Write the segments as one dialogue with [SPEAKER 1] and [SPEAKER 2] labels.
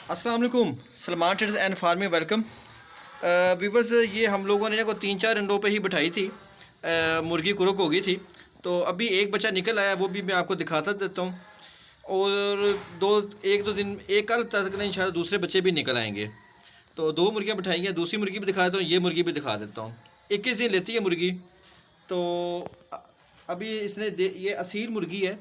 [SPEAKER 1] अस्सलाम वालेकुम। Salman traders and farming welcome. Viewers, ये हम लोगों ने को 3-4 अंडों पे ही बिठाई थी। मुर्गी कुरुक हो गई थी, तो अभी एक बच्चा निकल आया, वो भी मैं आपको दिखाता देता हूँ। और एक दो दिन, एक कल तक नहीं, शायद दूसरे बच्चे भी निकल आएंगे। तो 2 मुर्गियाँ बिठाई हैं, दूसरी मुर्गी भी दिखा देता हूँ, ये मुर्गी भी दिखा देता हूँ। 21 दिन लेती है मुर्गी। तो अभी ये असील मुर्गी है,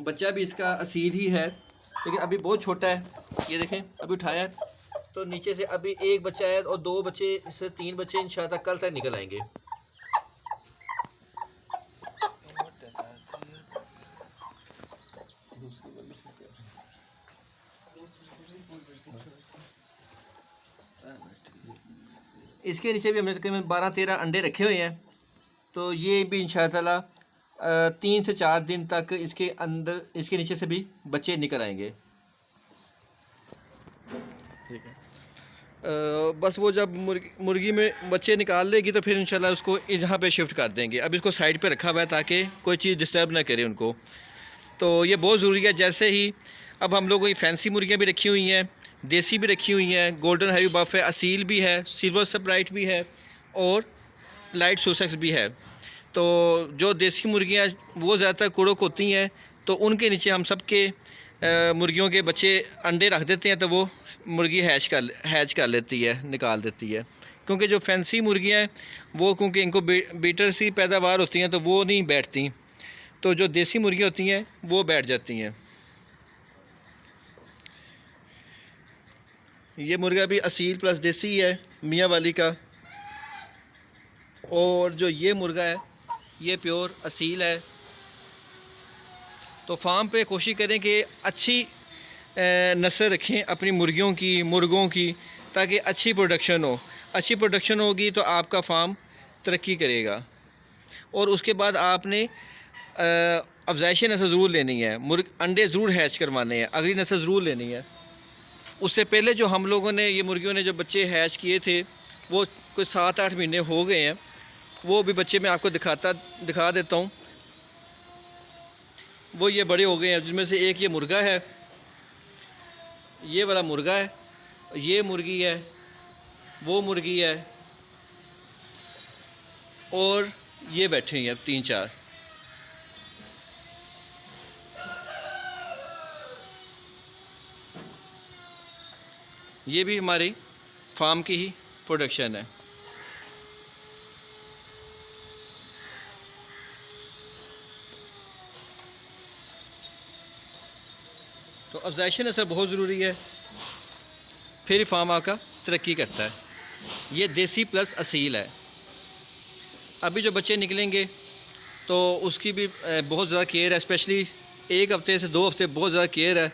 [SPEAKER 1] बच्चा भी इसका असील ही है, लेकिन अभी बहुत छोटा है। ये देखें, अभी उठाया है तो नीचे से अभी एक बच्चा है और 2 बच्चे, इससे 3 बच्चे इंशाअल्लाह कल तक निकल आएंगे। इसके नीचे भी हमने तकरीबन 12-13 अंडे रखे हुए हैं। तो ये भी इंशाअल्लाह 3 से 4 दिन तक इसके अंदर, इसके नीचे से भी बच्चे निकल आएंगे। ठीक है। बस वो जब मुर्गी में बच्चे निकाल लेगी तो फिर इंशाल्लाह उसको यहाँ पे शिफ्ट कर देंगे। अब इसको साइड पे रखा हुआ है ताकि कोई चीज़ डिस्टर्ब ना करे उनको। तो ये बहुत ज़रूरी है। जैसे ही अब हम लोगों की फैंसी मुर्गियाँ भी रखी हुई हैं, देसी भी रखी हुई हैं, गोल्डन हैवी बफ है, असील भी है, सिल्वर सब्राइट भी है और लाइट सुसेक्स भी है। तो जो देसी मुर्गियाँ वो ज़्यादातर कुड़क होती हैं, तो उनके नीचे हम सब के मुर्गियों के बच्चे अंडे रख देते हैं, तो वो मुर्गी हैच कर लेती है, निकाल देती है। क्योंकि जो फैंसी मुर्गियाँ हैं वो, क्योंकि इनको बीटर सी पैदावार होती हैं, तो वो नहीं बैठती। तो जो देसी मुर्गियाँ होती हैं वो बैठ जाती हैं। ये मुर्गा भी असील प्लस देसी है, मियाँ वाली का। और जो ये मुर्गा है ये प्योर असील है। तो फार्म पे कोशिश करें कि अच्छी नस्ल रखें अपनी मुर्गियों की, मुर्गों की, ताकि अच्छी प्रोडक्शन हो। अच्छी प्रोडक्शन होगी तो आपका फार्म तरक्की करेगा। और उसके बाद आपने अफजाइशी नस्ल ज़रूर लेनी है, अंडे ज़रूर हैच करवाने हैं, अगली नस्ल ज़रूर लेनी है। उससे पहले जो हम लोगों ने, ये मुर्गियों ने जो बच्चे हैच किए थे, वो कोई 7-8 महीने हो गए हैं। वो भी बच्चे मैं आपको दिखा देता हूँ। वो ये बड़े हो गए हैं, जिनमें से एक ये मुर्गा है, ये वाला मुर्गा है, ये मुर्गी है, वो मुर्गी है, और ये बैठे हैं 3-4। ये भी हमारी फार्म की ही प्रोडक्शन है। तो अफजाइशी नस्ल बहुत ज़रूरी है, फिर ही फार्म आपका तरक्की करता है। ये देसी प्लस असील है। अभी जो बच्चे निकलेंगे तो उसकी भी बहुत ज़्यादा केयर है, स्पेशली 1 हफ़्ते से 2 हफ़्ते बहुत ज़्यादा केयर है।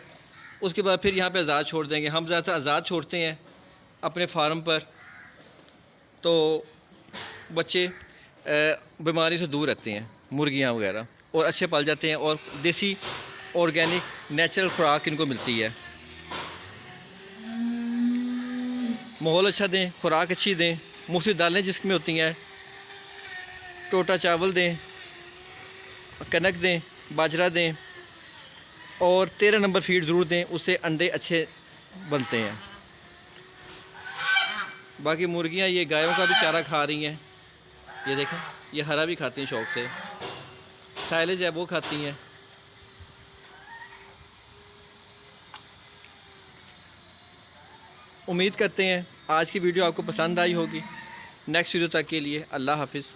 [SPEAKER 1] उसके बाद फिर यहाँ पे आज़ाद छोड़ देंगे। हम ज़्यादातर आज़ाद छोड़ते हैं अपने फार्म पर, तो बच्चे बीमारी से दूर रहते हैं, मुर्गियाँ वगैरह, और अच्छे पल जाते हैं, और देसी ऑर्गेनिक नेचुरल खुराक इनको मिलती है। माहौल अच्छा दें, खुराक अच्छी दें, मुफ्त दालें जिसमें होती हैं, टोटा चावल दें, कनक दें, बाजरा दें, और 13 नंबर फीड ज़रूर दें, उससे अंडे अच्छे बनते हैं। बाकी मुर्गियाँ ये गायों का भी चारा खा रही हैं। ये देखें, ये हरा भी खाती हैं शौक़ से, साइलेज है वो खाती हैं। उम्मीद करते हैं आज की वीडियो आपको पसंद आई होगी। नेक्स्ट वीडियो तक के लिए अल्लाह हाफिज़।